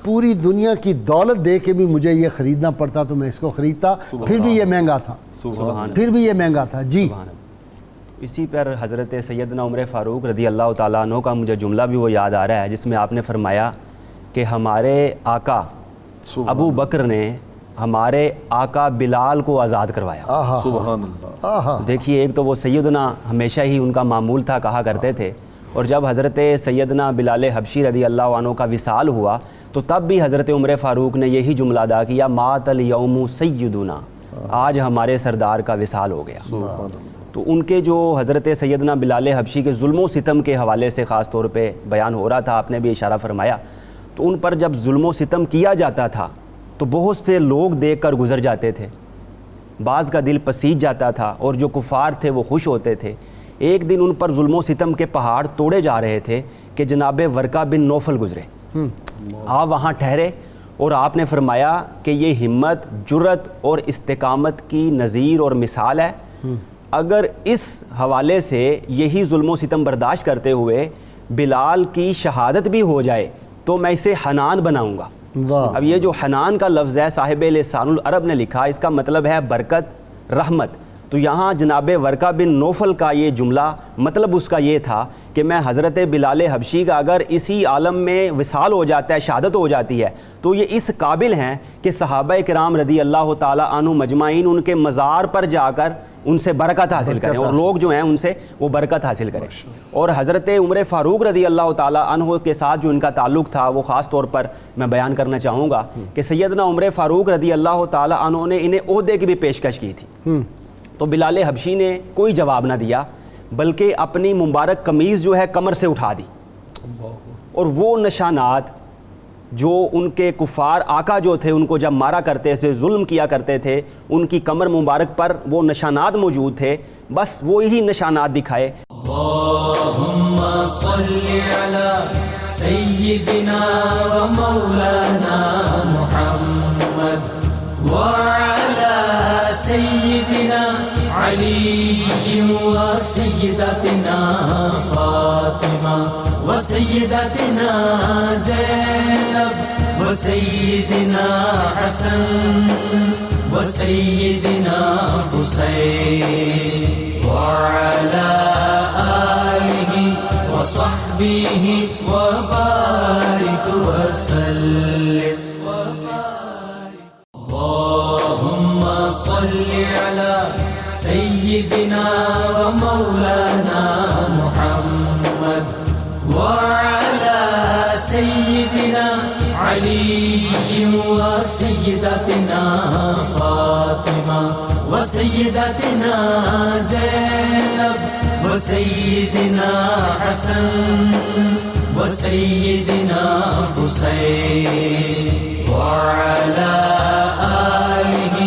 پوری دنیا کی دولت دے کے بھی مجھے یہ خریدنا پڑتا تو میں اس کو خریدتا، پھر بھی یہ مہنگا تھا، پھر بھی یہ مہنگا تھا. جی اسی پر حضرت سیدنا عمر فاروق رضی اللہ تعالیٰ عنہ کا مجھے جملہ بھی وہ یاد آ رہا ہے، جس میں آپ نے فرمایا کہ ہمارے آقا ابو بکر نے ہمارے آقا بلال کو آزاد کروایا. سبحان اللہ. دیکھیے، ایک تو وہ سیدنا ہمیشہ ہی ان کا معمول تھا، کہا کرتے تھے، اور جب حضرت سیدنا بلال حبشی رضی اللہ عنہ کا وصال ہوا تو تب بھی حضرت عمر فاروق نے یہی جملہ ادا کیا، مات الیوم سیدنا، آج ہمارے سردار کا وصال ہو گیا. تو ان کے جو حضرت سیدنا بلال حبشی کے ظلم و ستم کے حوالے سے خاص طور پہ بیان ہو رہا تھا، آپ نے بھی اشارہ فرمایا. تو ان پر جب ظلم و ستم کیا جاتا تھا تو بہت سے لوگ دیکھ کر گزر جاتے تھے، بعض کا دل پسیج جاتا تھا، اور جو کفار تھے وہ خوش ہوتے تھے. ایک دن ان پر ظلم و ستم کے پہاڑ توڑے جا رہے تھے کہ جناب ورقہ بن نوفل گزرے. آپ وہاں ٹھہرے اور آپ نے فرمایا کہ یہ ہمت، جرت اور استقامت کی نظیر اور مثال ہے. اگر اس حوالے سے یہی ظلم و ستم برداشت کرتے ہوئے بلال کی شہادت بھی ہو جائے تو میں اسے حنان بناؤں گا. اب یہ جو حنان کا لفظ ہے صاحب لسان العرب نے لکھا، اس کا مطلب ہے برکت، رحمت. تو یہاں جناب ورقہ بن نوفل کا یہ جملہ مطلب اس کا یہ تھا کہ میں حضرت بلال حبشی کا اگر اسی عالم میں وصال ہو جاتا ہے، شہادت ہو جاتی ہے، تو یہ اس قابل ہیں کہ صحابہ کرام رضی اللہ تعالیٰ عنہ مجمعین ان کے مزار پر جا کر ان سے برکت حاصل کریں، اور لوگ جو ہیں ان سے وہ برکت حاصل کریں. اور حضرت عمر فاروق رضی اللہ تعالیٰ عنہ کے ساتھ جو ان کا تعلق تھا وہ خاص طور پر میں بیان کرنا چاہوں گا کہ سیدنا عمر فاروق رضی اللہ تعالیٰ عنہ نے انہیں عہدے کی بھی پیشکش کی تھی. تو بلال حبشی نے کوئی جواب نہ دیا، بلکہ اپنی مبارک قمیض جو ہے کمر سے اٹھا دی، اور وہ نشانات جو ان کے کفار آقا جو تھے ان کو جب مارا کرتے تھے، ظلم کیا کرتے تھے، ان کی کمر مبارک پر وہ نشانات موجود تھے، بس وہی نشانات دکھائے. اللہم صلی علی سیدنا و مولانا محمد وعلی سیدنا علی و سیدتنا فاطمہ و سیدتنا زینب و سیدنا حسن و سیدنا حسین وعلی آلہ و صحبہ و بارک وسلم. اللهم صل على سيدنا ومولانا محمد وعلى سيدنا علي وسيدتنا فاطمة وسيدتنا زينب وسيدنا حسن وسيدنا حسين وعلى آله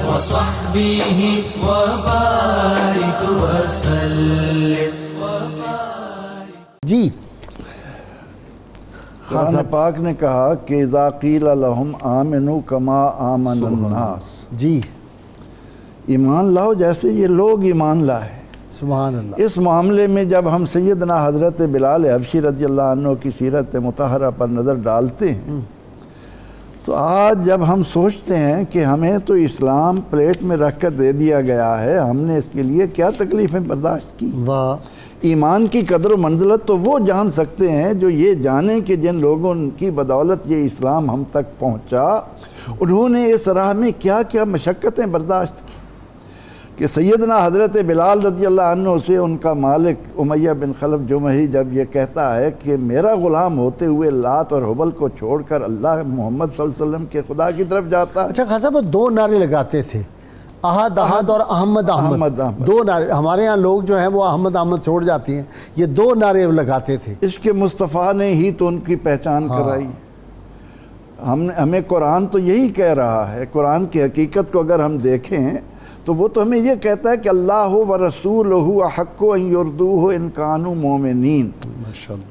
وصحبه وبارك وسلم. جی قرآن پاک نے کہا کہ اذا قیل لهم آمنوا کما آمن الناس، جی ایمان لاؤ جیسے یہ لوگ ایمان لائے. سبحان اللہ. اس معاملے میں جب ہم سیدنا حضرت بلال حبشی رضی اللہ عنہ کی سیرت مطہرہ پر نظر ڈالتے ہیں تو آج جب ہم سوچتے ہیں کہ ہمیں تو اسلام پلیٹ میں رکھ کر دے دیا گیا ہے، ہم نے اس کے لیے کیا تکلیفیں برداشت کی. واہ. ایمان کی قدر و منزلت تو وہ جان سکتے ہیں جو یہ جانیں کہ جن لوگوں کی بدولت یہ اسلام ہم تک پہنچا انہوں نے اس راہ میں کیا کیا مشقتیں برداشت کی. کہ سیدنا حضرت بلال رضی اللہ عنہ سے ان کا مالک امیہ بن خلف جمحی جب یہ کہتا ہے کہ میرا غلام ہوتے ہوئے لات اور حبل کو چھوڑ کر اللہ محمد صلی اللہ علیہ وسلم کے خدا کی طرف جاتا ہے. اچھا خان صاحب وہ 2 نعرے لگاتے تھے، احد احد اور احمد احمد. 2 نعرے. ہمارے ہاں لوگ جو ہیں وہ احمد احمد چھوڑ جاتے ہیں، یہ 2 نعرے لگاتے تھے. عشق مصطفیٰ نے ہی تو ان کی پہچان کرائی. ہمیں قرآن تو یہی کہہ رہا ہے. قرآن کی حقیقت کو اگر ہم دیکھیں تو وہ تو ہمیں یہ کہتا ہے کہ اللہ و رسولہ احق ان یردوہ ان کانوا مومنین.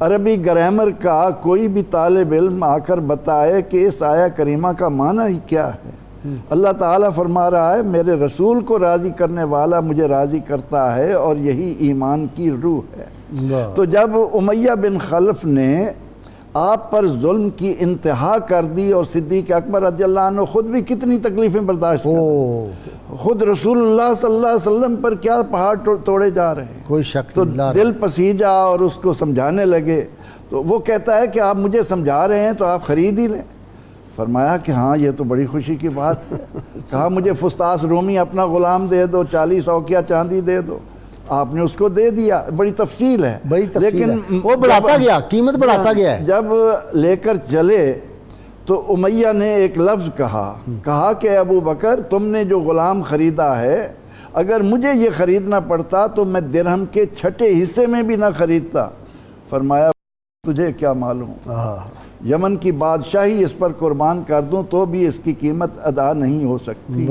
عربی گرامر کا کوئی بھی طالب علم آ کر بتائے کہ اس آیہ کریمہ کا معنی ہی کیا ہے. اللہ تعالیٰ فرما رہا ہے میرے رسول کو راضی کرنے والا مجھے راضی کرتا ہے اور یہی ایمان کی روح ہے. تو جب امیہ بن خلف نے آپ پر ظلم کی انتہا کر دی اور صدیق اکبر رضی اللہ عنہ خود بھی کتنی تکلیفیں برداشت کر رہے، خود رسول اللہ صلی اللہ علیہ وسلم پر کیا پہاڑ توڑے جا رہے ہیں، کوئی شک تو نہیں. دل پسیجا اور اس کو سمجھانے لگے. تو وہ کہتا ہے کہ آپ مجھے سمجھا رہے ہیں تو آپ خرید ہی لیں. فرمایا کہ ہاں یہ تو بڑی خوشی کی بات ہے. کہا مجھے فسطاس رومی اپنا غلام دے دو، 40 اوقیہ چاندی دے دو. آپ نے اس کو دے دیا. بڑی تفصیل ہے لیکن وہ بڑھاتا گیا، قیمت بڑھاتا گیا ہے. جب لے کر چلے تو امیہ نے ایک لفظ کہا کہ ابو بکر تم نے جو غلام خریدا ہے اگر مجھے یہ خریدنا پڑتا تو میں درہم کے 6 حصے میں بھی نہ خریدتا. فرمایا تجھے کیا معلوم، یمن کی بادشاہی اس پر قربان کر دوں تو بھی اس کی قیمت ادا نہیں ہو سکتی.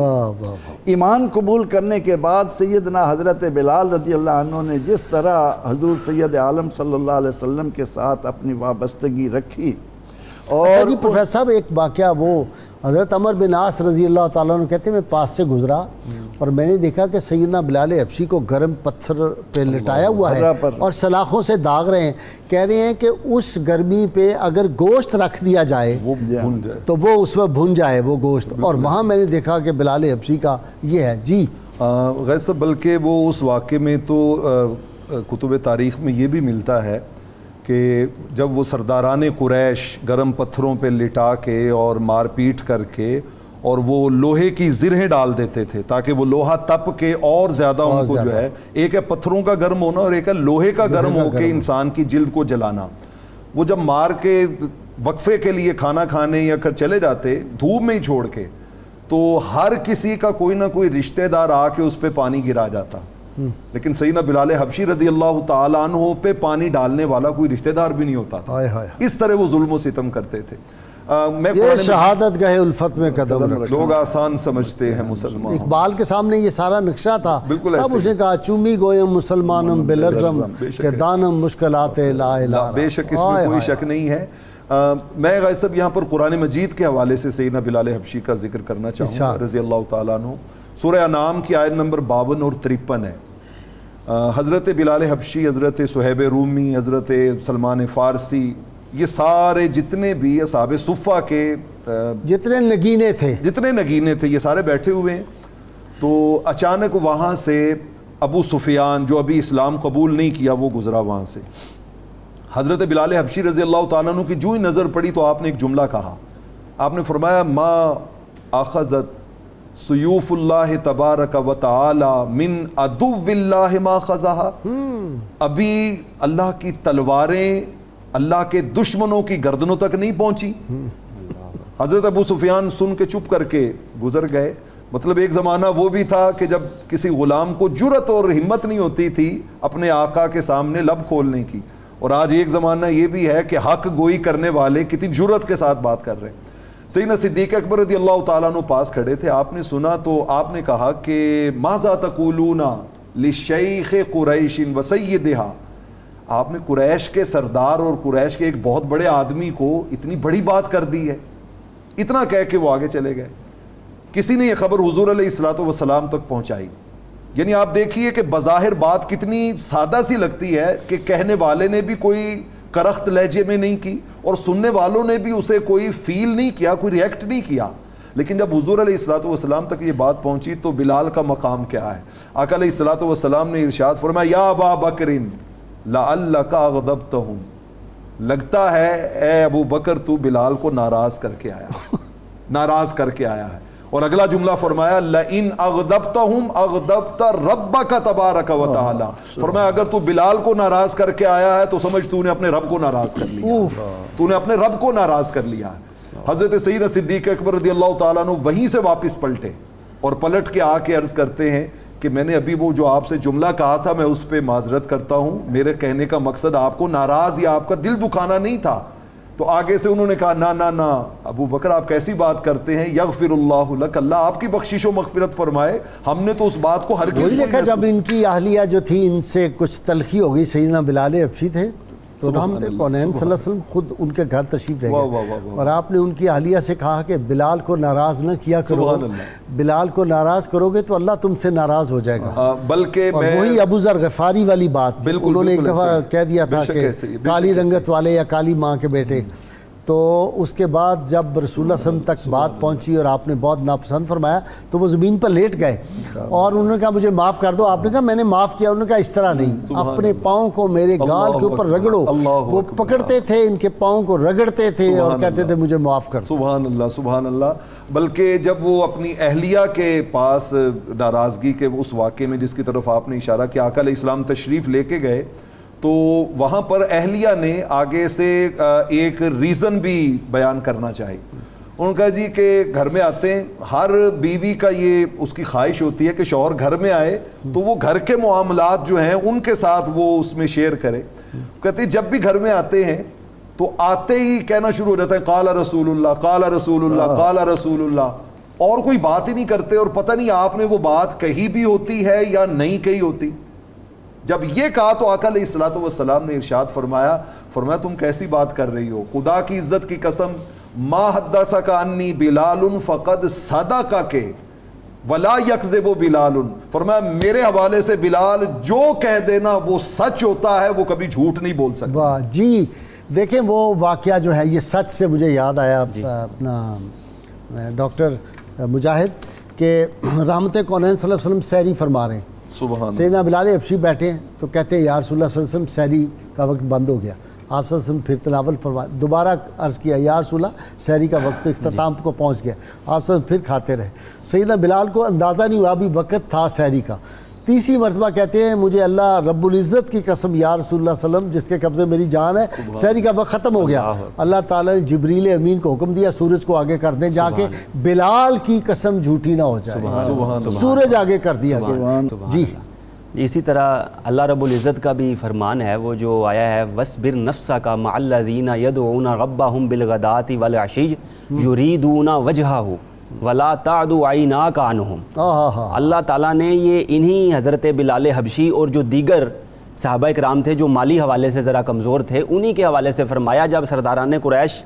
ایمان قبول کرنے کے بعد سیدنا حضرت بلال رضی اللہ عنہ نے جس طرح حضور سید عالم صلی اللہ علیہ وسلم کے ساتھ اپنی وابستگی رکھی. اور جی پروفیسر صاحب ایک واقعہ، وہ حضرت عمر بن عاص رضی اللہ تعالیٰ عنہ کہتے ہیں میں پاس سے گزرا اور میں نے دیکھا کہ سیدنا بلال حبشی کو گرم پتھر پہ لٹایا ہوا ہے اور سلاخوں سے داغ رہے ہیں. کہہ رہے ہیں کہ اس گرمی پہ اگر گوشت رکھ دیا جائے تو وہ اس میں بھن جائے وہ گوشت. اور وہاں میں نے دیکھا کہ بلال حبشی کا یہ ہے. جی غیر صاحب بلکہ وہ اس واقعے میں تو کتب تاریخ میں یہ بھی ملتا ہے کہ جب وہ سرداران قریش گرم پتھروں پہ لٹا کے اور مار پیٹ کر کے اور وہ لوہے کی زرہیں ڈال دیتے تھے تاکہ وہ لوہا تپ کے اور زیادہ ان کو جو ہے، ایک ہے پتھروں کا گرم ہونا اور ایک ہے لوہے کا گرم ہو کے انسان کی جلد کو جلانا. وہ جب مار کے وقفے کے لیے کھانا کھانے یا کر چلے جاتے دھوپ میں ہی چھوڑ کے تو ہر کسی کا کوئی نہ کوئی رشتہ دار آ کے اس پہ پانی گرا جاتا. لیکن سیدنا بلال حبشی رضی اللہ تعالیٰ عنہ پہ پانی ڈالنے والا کوئی رشتہ دار بھی نہیں ہوتا تھا. اس طرح وہ ظلم و ستم کرتے تھے. یہ شہادت گہے الفت میں قدم رکھ. لوگ آسان سمجھتے ہیں مسلمان. اقبال کے سامنے یہ سارا نقشہ تھا. اب اس نے کہا چومی گویم مسلمانم بلرزم کہ دانم مشکلات لا الہ. بے شک اس میں کوئی شک نہیں ہے. میں غیر صاحب یہاں پر قرآن مجید کے حوالے سے سیدنا بلال حبشی کا ذکر کرنا چاہوں گا رضی اللہ تعالیٰ عنہ. سورہ انعام کی آیت نمبر 52 اور 53 ہے. حضرت بلال حبشی، حضرت صہیب رومی، حضرت سلمان فارسی، یہ سارے جتنے بھی اصحاب صفہ کے جتنے نگینے تھے یہ سارے بیٹھے ہوئے ہیں. تو اچانک وہاں سے ابو سفیان جو ابھی اسلام قبول نہیں کیا وہ گزرا وہاں سے. حضرت بلال حبشی رضی اللہ تعالیٰ عنہ کی جو ہی نظر پڑی تو آپ نے ایک جملہ کہا. آپ نے فرمایا ما اخذت سیوف اللہ تبارک و تعالی من عدو اللہ ما خزہا. ابھی اللہ کی تلواریں اللہ کے دشمنوں کی گردنوں تک نہیں پہنچی. حضرت ابو سفیان سن کے چپ کر کے گزر گئے. مطلب ایک زمانہ وہ بھی تھا کہ جب کسی غلام کو جرأت اور ہمت نہیں ہوتی تھی اپنے آقا کے سامنے لب کھولنے کی، اور آج ایک زمانہ یہ بھی ہے کہ حق گوئی کرنے والے کتنی جرأت کے ساتھ بات کر رہے ہیں. سیدنا صدیق اکبر رضی اللہ تعالیٰ عنہ پاس کھڑے تھے. آپ نے سنا تو آپ نے کہا کہ ماذا تقولون لشیخ قریش و سیدہا. آپ نے قریش کے سردار اور قریش کے ایک بہت بڑے آدمی کو اتنی بڑی بات کر دی ہے. اتنا کہہ کے وہ آگے چلے گئے. کسی نے یہ خبر حضور علیہ الصلوۃ والسلام تک پہنچائی. یعنی آپ دیکھیے کہ بظاہر بات کتنی سادہ سی لگتی ہے کہ کہنے والے نے بھی کوئی کرخت لہجے میں نہیں کی اور سننے والوں نے بھی اسے کوئی فیل نہیں کیا، کوئی ریئیکٹ نہیں کیا. لیکن جب حضور علیہ الصلوۃ والسلام تک یہ بات پہنچی تو بلال کا مقام کیا ہے. آقا علیہ الصلوۃ والسلام نے ارشاد فرمایا یا ابا بکر لعلک اغضبتہم. لگتا ہے اے ابو بکر تو بلال کو ناراض کر کے آیا ہے. اور اگلا جملہ فرمایا لئن اغضبتہم اغضبت ربک تبارک و تعالی، فرمایا اگر تو بلال کو ناراض کر کے آیا ہے تو سمجھ تو نے اپنے رب کو ناراض کر لیا، تو نے اپنے رب کو ناراض کر لیا ہے۔ حضرت سیدنا صدیق اکبر رضی اللہ تعالیٰ عنہ وہیں سے واپس پلٹے اور پلٹ کے آ کے عرض کرتے ہیں کہ میں نے ابھی وہ جو آپ سے جملہ کہا تھا میں اس پہ معذرت کرتا ہوں، میرے کہنے کا مقصد آپ کو ناراض یا آپ کا دل دکھانا نہیں تھا۔ تو آگے سے انہوں نے کہا نا ابو بکر آپ کیسی بات کرتے ہیں، یغفر اللہ لک، اللہ آپ کی بخشش و مغفرت فرمائے، ہم نے تو اس بات کو ہرگز وہی دیکھا جب ان کی اہلیہ جو تھی ان سے کچھ تلخی ہو گئی، سیدنا بلال حبشی تھے تو رحمت کونین صلی اللہ علیہ وسلم خود ان کے گھر تشریف لے گئے اور آپ نے ان کی اہلیہ سے کہا کہ بلال کو ناراض نہ کیا کرو، بلال کو ناراض کرو گے تو اللہ تم سے ناراض ہو جائے گا۔ بلکہ وہی ابو ذر غفاری والی بات انہوں نے ایک دفعہ کہہ دیا تھا کہ کالی رنگت والے یا کالی ماں کے بیٹے، تو اس کے بعد جب رسول اللہ صلی اللہ علیہ وسلم تک بات پہنچی اور آپ نے بہت ناپسند فرمایا تو وہ زمین پر لیٹ گئے اور انہوں نے کہا مجھے معاف کر دو، آپ نے کہا میں نے معاف کیا، انہوں نے کہا اس طرح نہیں، اپنے پاؤں کو میرے گال کے اوپر رگڑو، وہ پکڑتے تھے ان کے پاؤں کو رگڑتے تھے اور کہتے تھے مجھے معاف کر دو۔ سبحان اللہ سبحان اللہ۔ بلکہ جب وہ اپنی اہلیہ کے پاس ناراضگی کے اس واقعے میں جس کی طرف آپ نے اشارہ کیا آقا علیہ السلام تشریف لے کے گئے تو وہاں پر اہلیہ نے آگے سے ایک ریزن بھی بیان کرنا چاہی، انہوں نے کہا جی کہ گھر میں آتے ہیں، ہر بیوی کا یہ اس کی خواہش ہوتی ہے کہ شوہر گھر میں آئے تو وہ گھر کے معاملات جو ہیں ان کے ساتھ وہ اس میں شیئر کرے۔ کہتے ہیں جب بھی گھر میں آتے ہیں تو آتے ہی کہنا شروع ہو جاتا ہے قال رسول اللہ قال رسول اللہ قال رسول اللہ، اور کوئی بات ہی نہیں کرتے اور پتہ نہیں آپ نے وہ بات کہی بھی ہوتی ہے یا نہیں کہی ہوتی۔ جب یہ کہا تو آقا علیہ الصلوۃ والسلام نے ارشاد فرمایا تم کیسی بات کر رہی ہو، خدا کی عزت کی قسم ما حدثک انی بلال فقد صدقک ولا یکذب بلال، فرمایا میرے حوالے سے بلال جو کہہ دینا وہ سچ ہوتا ہے، وہ کبھی جھوٹ نہیں بول سکتا۔ واہ جی، دیکھیں وہ واقعہ جو ہے یہ سچ سے مجھے یاد آیا اپنا ڈاکٹر مجاہد کہ رحمت کونین صلی اللہ علیہ وسلم سحری فرما رہے ہیں، سیدنا بلال حبشی بیٹھے ہیں تو کہتے ہیں یا رسول اللہ صلی اللہ علیہ وسلم سحری کا وقت بند ہو گیا، آپ صلی اللہ علیہ وسلم پھر تناول فرما، دوبارہ عرض کیا یا رسول اللہ سحری کا وقت اختتام کو پہنچ گیا، آپ صلی اللہ علیہ وسلم پھر کھاتے رہے، سیدنا بلال کو اندازہ نہیں ہوا ابھی وقت تھا سحری کا، تیسری مرتبہ کہتے ہیں مجھے اللہ رب العزت کی قسم یا رسول اللہ صلی اللہ علیہ وسلم جس کے قبضے میری جان ہے، سحری کا وقت ختم ہو گیا، اللہ تعالیٰ نے جبریل امین کو حکم دیا سورج کو آگے کر دیں جا کے بلال کی قسم جھوٹی نہ ہو جائے، سورج آگے کر دیا گیا۔ جی اسی طرح اللہ رب العزت کا بھی فرمان ہے وہ جو آیا ہے وَاصْبِرْ نَفْسَكَ مَعَ الَّذِينَ يَدْعُونَ رَبَّهُمْ بِالْغَدَاةِ وَالْعَشِيِّ يُرِيدُونَ وَجْهَهُ وَلَا تَعْدُ عَيْنَاكَ عَنْهُمْ۔ اللہ تعالیٰ نے یہ انہی حضرت بلال حبشی اور جو دیگر صحابہ کرام تھے جو مالی حوالے سے ذرا کمزور تھے انہی کے حوالے سے فرمایا جب سرداران قریش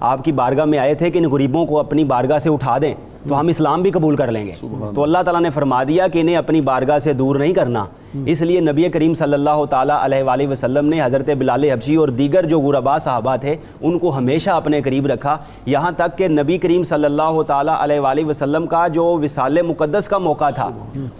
آپ کی بارگاہ میں آئے تھے کہ ان غریبوں کو اپنی بارگاہ سے اٹھا دیں تو ہم اسلام بھی قبول کر لیں گے، تو اللہ تعالیٰ نے فرما دیا کہ انہیں اپنی بارگاہ سے دور نہیں کرنا، اس لیے نبی کریم صلی اللہ تعالیٰ علیہ وآلہ وسلم نے حضرت بلال حبشی اور دیگر جو غرباء صحابہ تھے ان کو ہمیشہ اپنے قریب رکھا، یہاں تک کہ نبی کریم صلی اللہ تعالیٰ علیہ وآلہ وسلم کا جو وصال مقدس کا موقع تھا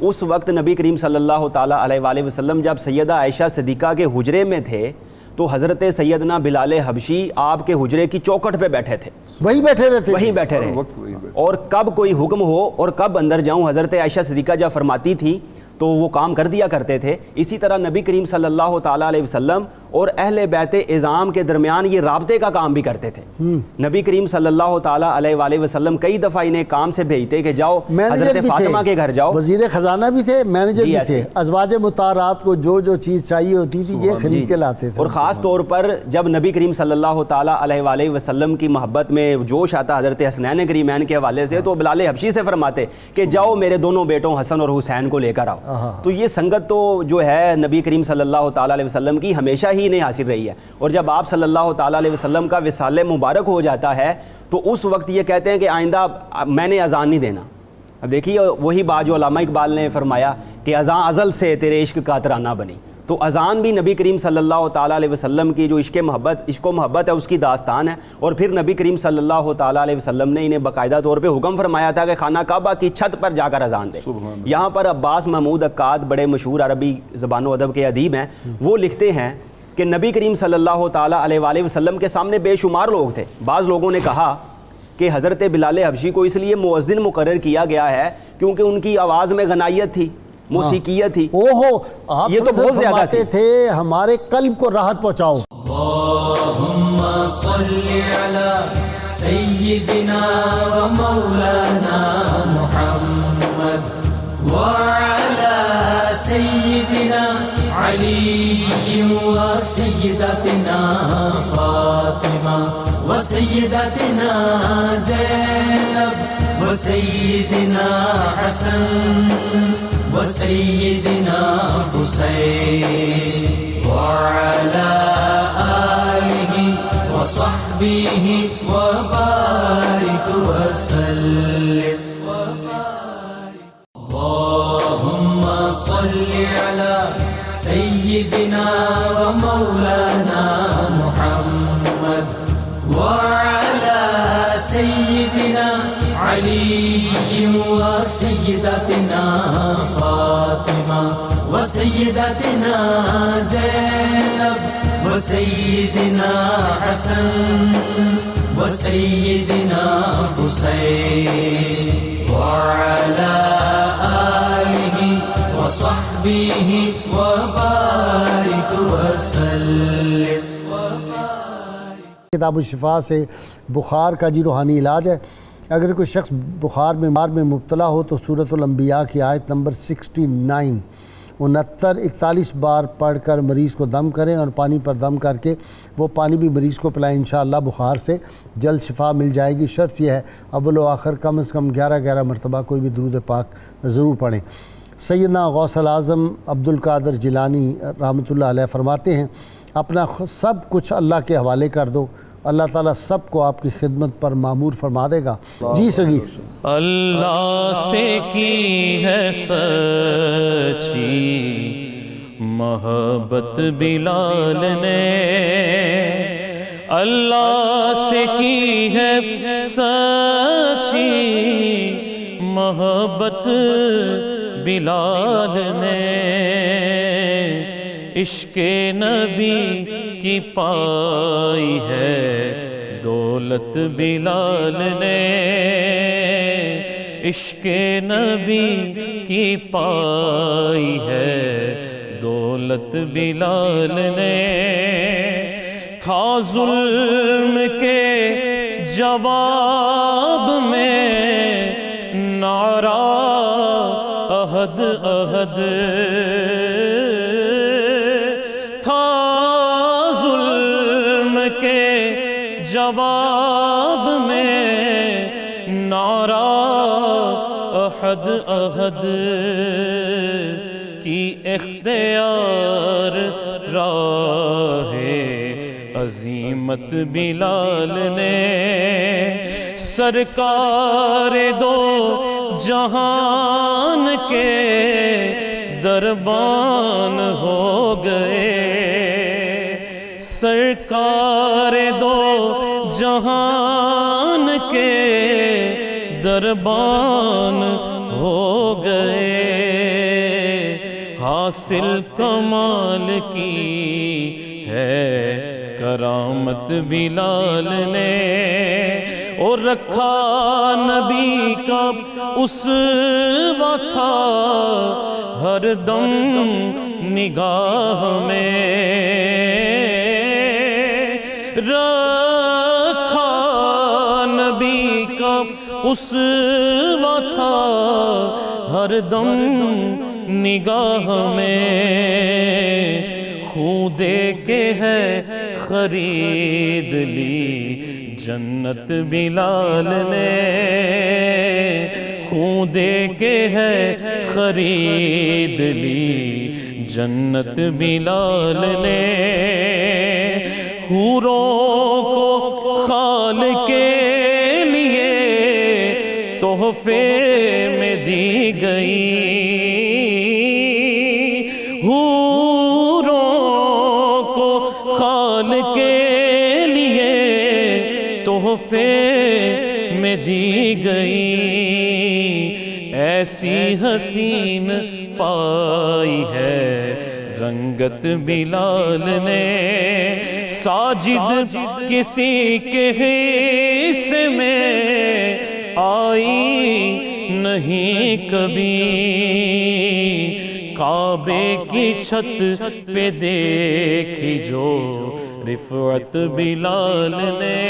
اس وقت نبی کریم صلی اللہ تعالیٰ علیہ وآلہ وسلم جب سیدہ عائشہ صدیقہ کے حجرے میں تھے تو حضرت سیدنا بلال حبشی آپ کے حجرے کی چوکھٹ پہ بیٹھے تھے، وہیں بیٹھے رہتے، وہیں بیٹھے رہے، اور کب کوئی حکم ہو اور کب اندر جاؤں حضرت عائشہ صدیقہ جب فرماتی تھی تو وہ کام کر دیا کرتے تھے۔ اسی طرح نبی کریم صلی اللہ تعالیٰ علیہ وسلم اور اہل بیت اعظام کے درمیان یہ رابطے کا کام بھی کرتے تھے، نبی کریم صلی اللہ تعالیٰ علیہ وآلہ وسلم کئی دفعہ انہیں کام سے بھیجتے کہ جاؤ حضرت فاطمہ کے گھر جاؤ، وزیر خزانہ بھی تھے، مینیجر بھی تھے، ازواج مطہرات کو جو جو چیز چاہیے ہوتی تھی یہ خرید کے لاتے تھے، اور خاص طور پر جب نبی کریم صلی اللہ تعالیٰ علیہ وآلہ وسلم کی محبت میں جوش آتا حضرت حسنین کریمین کے حوالے سے تو بلال حبشی سے فرماتے کہ جاؤ میرے دونوں بیٹوں حسن اور حسین کو لے کر آؤ، تو یہ سنگت تو جو ہے نبی کریم صلی اللہ تعالیٰ علیہ وسلم کی ہمیشہ ہی نہیں حاصل رہی ہے، اور جب آپ صلی اللہ تعالیٰ علیہ وسلم کا وصال مبارک ہو جاتا ہے تو اس وقت یہ کہتے ہیں کہ آئندہ میں نے اذان نہیں دینا۔ اب دیکھیے وہی بات جو علامہ اقبال نے فرمایا کہ اذان ازل سے تیرے عشق کا ترانہ بنی، تو اذان بھی نبی کریم صلی اللہ تعالیٰ علیہ وسلم کی جو عشق و محبت ہے اس کی داستان ہے، اور پھر نبی کریم صلی اللہ تعالیٰ علیہ وسلم نے انہیں باقاعدہ طور پہ حکم فرمایا تھا کہ خانہ کعبہ کی چھت پر جا کر اذان دے۔ یہاں پر عباس محمود عقاد بڑے مشہور عربی زبان و ادب کے ادیب ہیں، وہ لکھتے ہیں کہ نبی کریم صلی اللہ تعالیٰ علیہ وآلہ وسلم کے سامنے بے شمار لوگ تھے، بعض لوگوں نے کہا کہ حضرت بلال حبشی کو اس لیے مؤذن مقرر کیا گیا ہے کیونکہ ان کی آواز میں غنائیت تھی، موسیقیت تھی. اوہو آپ یہ تو بہت زیادہ فرماتے تھے ہمارے قلب کو راحت پہنچاؤ. اللهم صل على سيدنا ومولانا محمد وعلى سيدنا علي وسيدتنا فاطمة وسيدتنا زينب وسيدنا حسن وسيدنا حسين وعلى آله وصحبه وبارك وسلم. اللهم صل على سيدنا ومولانا محمد وعلى سيدنا علي وسيدتنا فاطمة وسيدتنا زينب وسيدنا حسن وسيدنا حسين وعلى آله وصحبه وبارك وسلم. کتاب الشفا سے بخار کا جی روحانی علاج ہے. اگر کوئی شخص بخار میں مبتلا ہو تو سورۃ الانبیاء کی آیت نمبر 69 41 بار پڑھ کر مریض کو دم کریں اور پانی پر دم کر کے وہ پانی بھی مریض کو پلائیں. انشاءاللہ بخار سے جلد شفا مل جائے گی. شرط یہ ہے اول و آخر کم از کم 11 مرتبہ کوئی بھی درود پاک ضرور پڑھیں. سیدنا غوث الاعظم عبد القادر جیلانی رحمۃ اللہ علیہ فرماتے ہیں اپنا سب کچھ اللہ کے حوالے کر دو، اللہ تعالیٰ سب کو آپ کی خدمت پر معمور فرما دے گا. جی سگیر. اللہ سے کی ہے سچی محبت بلال نے، اللہ سے کی ہے سچی محبت بلال نے، عشق نبی کی پائی ہے دولت بلال نے، عشق نبی کی پائی ہے دولت بلال نے. تھا ظلم کے جواب میں نعرہ احد احد، جواب میں نعرہ احد احد کی اختیار راہ عظیمت بلال نے، سرکار دو جہان کے دربان ہو گئے، سرکار دو جہان کے دربان ہو گئے. حاصل کمال کی ہے کرامت بلال نے، اور رکھا نبی کا اسوہ تھا ہر دم نگاہ میں، رکھا نبی کا اسوہ تھا ہر دم نگاہ میں، خود دے کے ہے خرید لی جنت بلال نے، خود دے کے ہے خرید لی جنت بلال نے، حوروں کو خال کے لیے تحفے میں دی گئی، حوروں کو خال کے لیے تحفے میں دی گئی، ایسی حسین پائی ہے رنگت بلال نے، ساجد کسی کے سے میں آئی نہیں کبھی، کعبے کی چھت پہ دیکھی جو رفعت بلال نے،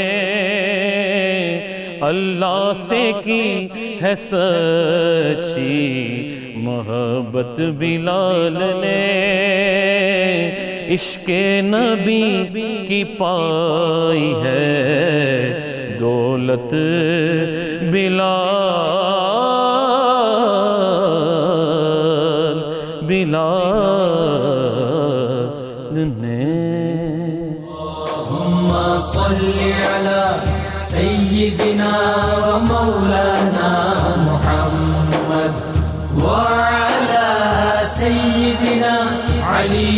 اللہ سے کی ہے سچی محبت بلال نے، عشق نبی کی پائی ہے دولت بلال نے۔ اللهم صل على سيدنا ومولانا محمد وعلى سيدنا علي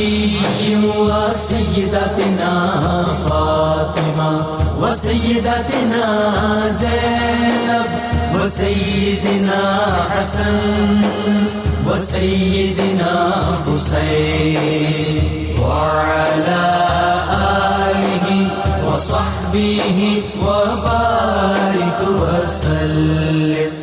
وسيدتنا فاطمة وسيدتنا زينب وسيدنا حسن وسيدنا حسين وعلى آله وصحبه وبارك وسلم۔